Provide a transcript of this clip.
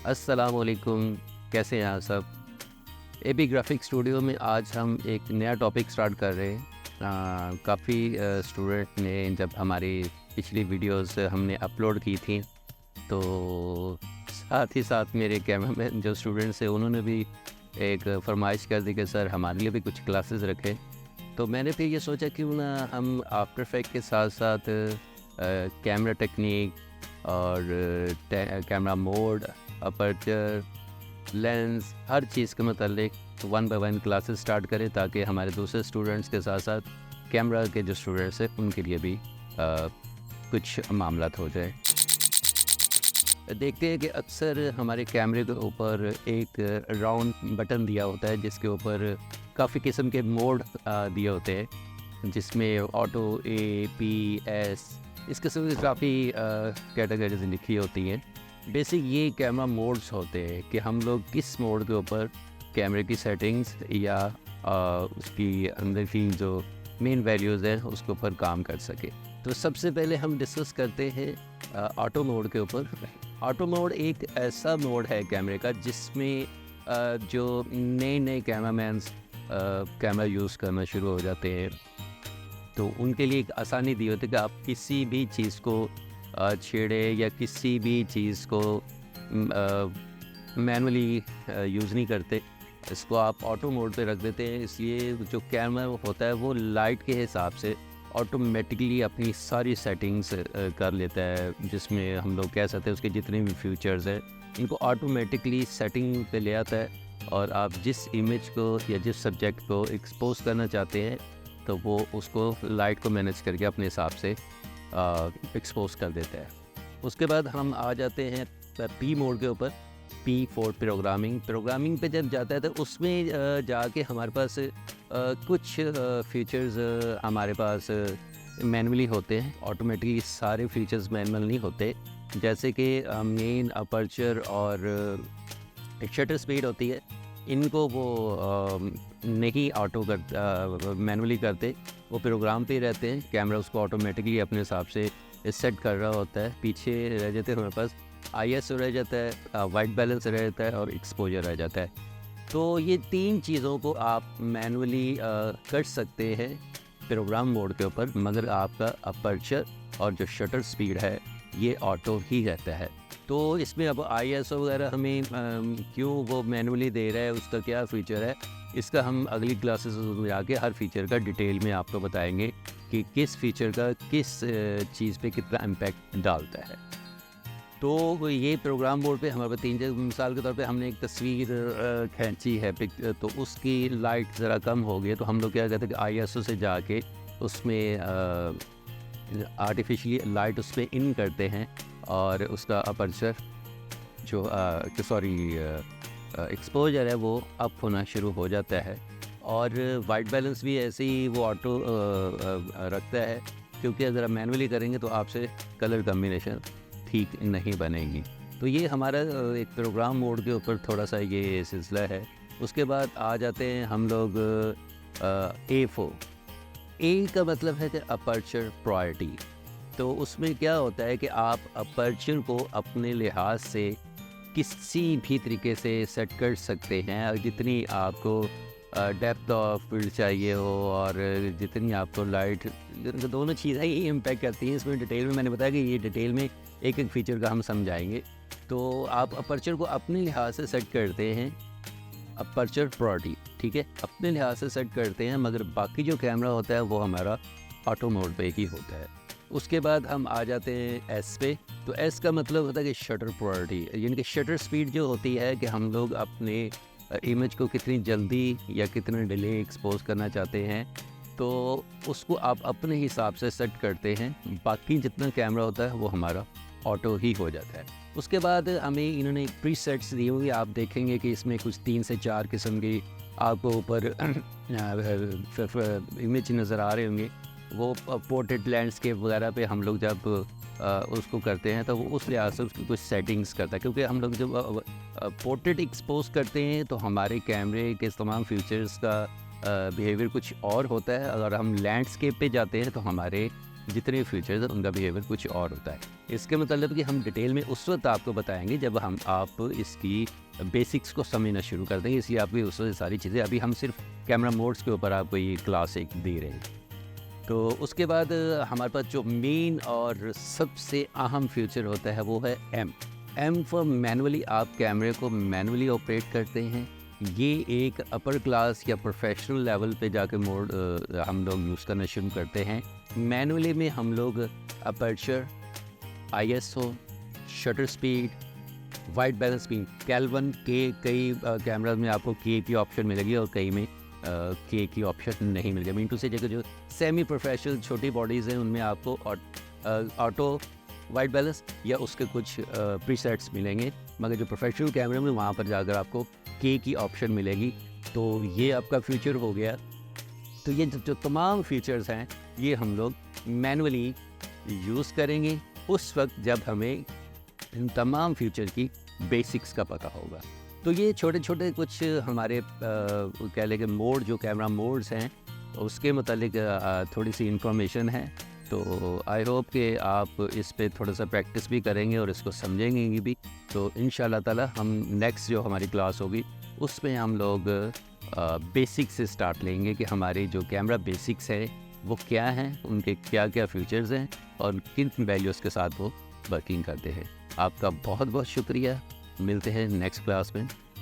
अस्सलाम वालेकुम। कैसे हैं आप सब? एबी ग्राफिक स्टूडियो में आज हम एक नया टॉपिक स्टार्ट कर रहे हैं। काफ़ी स्टूडेंट ने जब हमारी पिछली वीडियोस हमने अपलोड की थी, तो साथ ही साथ मेरे कैमरामैन जो स्टूडेंट्स हैं उन्होंने भी एक फरमाइश कर दी कि सर हमारे लिए भी कुछ क्लासेस रखें। तो मैंने फिर ये सोचा क्यों ना हम आफ्टर इफेक्ट के साथ साथ कैमरा टेक्निक और कैमरा मोड, अपर्चर, लेंस, हर चीज़ के मतलब one by one classes start करें, ताकि हमारे दूसरे स्टूडेंट्स के साथ साथ कैमरा के जो स्टूडेंट्स हैं उनके लिए भी कुछ मामलात हो जाए। देखते हैं कि अक्सर हमारे कैमरे के ऊपर एक राउंड बटन दिया होता है जिसके ऊपर काफ़ी किस्म के मोड दिए होते हैं, जिसमें ऑटो, ए, पी, एस, इस किस्म की काफ़ी कैटेगरीज लिखी होती हैं। बेसिक ये कैमरा मोड्स होते हैं कि हम लोग किस मोड के ऊपर कैमरे की सेटिंग्स या उसकी अंदर की जो मेन वैल्यूज़ हैं उसके ऊपर काम कर सके। तो सबसे पहले हम डिस्कस करते हैं ऑटो मोड के ऊपर। ऑटो मोड एक ऐसा मोड है कैमरे का जिसमें जो नए कैमरामैन्स कैमरा यूज़ करना शुरू हो जाते हैं, तो उनके लिए एक आसानी दी होती है कि आप किसी भी चीज़ को छेड़े या किसी भी चीज़ को मैनुअली यूज़ नहीं करते। इसको आप ऑटो मोड पे रख देते हैं, इसलिए जो कैमरा होता है वो लाइट के हिसाब से ऑटोमेटिकली अपनी सारी सेटिंग्स कर लेता है, जिसमें हम लोग कह सकते हैं उसके जितने भी फीचर्स हैं इनको ऑटोमेटिकली सेटिंग पे ले आता है, और आप जिस इमेज को या जिस सब्जेक्ट को एक्सपोज करना चाहते हैं तो वो उसको लाइट को मैनेज करके अपने हिसाब से एक्सपोज कर देता है। उसके बाद हम आ जाते हैं पी मोड के ऊपर। पी फॉर प्रोग्रामिंग पे जब जाता है तो उसमें जाके हमारे पास कुछ फीचर्स हमारे पास मैनुअली होते हैं। ऑटोमेटिकली सारे फीचर्स मैनुअल नहीं होते, जैसे कि मेन, अपर्चर और शटर स्पीड होती है, इनको वो नहीं ऑटो कर मैनुअली करते, वो प्रोग्राम पे ही रहते हैं। कैमरा उसको ऑटोमेटिकली अपने हिसाब से सेट कर रहा होता है। पीछे रह जाते हैं हमारे पास ISO रह जाता है, वाइट बैलेंस रह जाता है और एक्सपोजर रह जाता है। तो ये तीन चीज़ों को आप मैनुअली कर सकते हैं प्रोग्राम मोड के ऊपर, मगर आपका अपर्चर और जो शटर स्पीड है ये ऑटो ही रहता है। तो इसमें अब ISO वगैरह हमें क्यों वो मैनुअली दे रहा है, उसका क्या फ़ीचर है, इसका हम अगली क्लासेस में जाके हर फीचर का डिटेल में आपको बताएंगे कि किस फीचर का किस चीज़ पे कितना इम्पैक्ट डालता है। तो ये प्रोग्राम बोर्ड पे हमारे पास मिसाल के तौर पे हमने एक तस्वीर खींची है, तो उसकी लाइट ज़रा कम हो गई, तो हम लोग क्या कहते हैं कि ISO से जाके उसमें आर्टिफिशियली लाइट उस पर इन करते हैं और उसका अपर्चर जो एक्सपोजर है वो अप होना शुरू हो जाता है। और वाइट बैलेंस भी ऐसे ही वो ऑटो रखता है, क्योंकि अगर आप मैनुअली करेंगे तो आपसे कलर कम्बिनेशन ठीक नहीं बनेगी। तो ये हमारा एक प्रोग्राम मोड के ऊपर थोड़ा सा ये सिलसिला है। उसके बाद आ जाते हैं हम लोग A4। ए का मतलब है कि अपर्चर प्रायोरिटी। तो उसमें क्या होता है कि आप अपर्चर को अपने लिहाज से किसी भी तरीके से सेट कर सकते हैं, और जितनी आपको डेप्थ ऑफ फील्ड चाहिए हो और जितनी आपको लाइट, दोनों चीज़ें ही इम्पैक्ट करती हैं। इसमें डिटेल में मैंने बताया कि ये डिटेल में एक एक फीचर का हम समझाएंगे। तो आप अपर्चर को अपने लिहाज से सेट करते हैं, अपर्चर प्रायोरिटी, ठीक है, अपने लिहाज से सेट करते हैं, मगर बाकी जो कैमरा होता है वो हमारा ऑटो मोड पे ही होता है। उसके बाद हम आ जाते हैं S पे। तो S का मतलब होता है कि शटर प्रायोरिटी, यानी कि शटर स्पीड जो होती है कि हम लोग अपने इमेज को कितनी जल्दी या कितने डिले एक्सपोज करना चाहते हैं, तो उसको आप अपने हिसाब से सेट करते हैं। बाकी जितना कैमरा होता है वो हमारा ऑटो ही हो जाता है। उसके बाद हमें इन्होंने प्रीसेट्स दी हुई, आप देखेंगे कि इसमें कुछ 3 से 4 किस्म की आपको ऊपर इमेज नज़र आ रहे होंगे। वो पोर्ट्रेट लैंडस्केप वगैरह पे हम लोग जब उसको करते हैं तो वो उस लिहाज से उसकी कुछ सेटिंग्स करता है, क्योंकि हम लोग जब पोर्ट्रेट एक्सपोज करते हैं तो हमारे कैमरे के तमाम फीचर्स का बिहेवियर कुछ और होता है। अगर हम लैंडस्केप पे जाते हैं तो हमारे जितने फीचर्स हैं उनका बिहेवियर कुछ और होता है। इसके मतलब कि हम डिटेल में उस वक्त आपको बताएंगे जब आप इसकी बेसिक्स को समझना शुरू कर देंगे, इसलिए आपकी उस वक्त सारी चीज़ें, अभी हम सिर्फ कैमरा मोड्स के ऊपर आपको ये क्लास एक दे रहे हैं। तो उसके बाद हमारे पास जो मेन और सबसे अहम फीचर होता है वो है एम फॉर मैनुअली। आप कैमरे को मैनुअली ऑपरेट करते हैं। ये एक अपर क्लास या प्रोफेशनल लेवल पे जाके मोड हम लोग यूज़ करना शुरू करते हैं। मैनुअली में हम लोग aperture, ISO, shutter speed, white balance speed, Kelvin के कई कैमराज में आपको के की ऑप्शन मिलेगी और कई में के की ऑप्शन नहीं मिलेगी। मीन टू से जगह जो सेमी प्रोफेशनल छोटी बॉडीज़ हैं उनमें आपको ऑटो वाइट बैलेंस या उसके कुछ प्रीसेट्स मिलेंगे, मगर जो प्रोफेशनल कैमरे में वहाँ पर जाकर आपको के की ऑप्शन मिलेगी। तो ये आपका फीचर हो गया। तो ये जो तमाम फीचर्स हैं ये हम लोग मैनुअली यूज़ करेंगे उस वक्त जब हमें इन तमाम फीचर की बेसिक्स का पता होगा। तो ये छोटे छोटे कुछ हमारे कह लें कि मोड, जो कैमरा मोड्स हैं उसके मतलब थोड़ी सी इंफॉर्मेशन है। तो आई होप कि आप इस पे थोड़ा सा प्रैक्टिस भी करेंगे और इसको समझेंगे भी। तो इंशाल्लाह ताला हम नेक्स्ट जो हमारी क्लास होगी उसमें हम लोग बेसिक से स्टार्ट लेंगे कि हमारे जो कैमरा बेसिक्स है वो क्या हैं, उनके क्या क्या फीचर्स हैं और किन वैल्यूज़ के साथ वो वर्किंग करते हैं। आपका बहुत बहुत शुक्रिया। मिलते हैं नेक्स्ट क्लास में।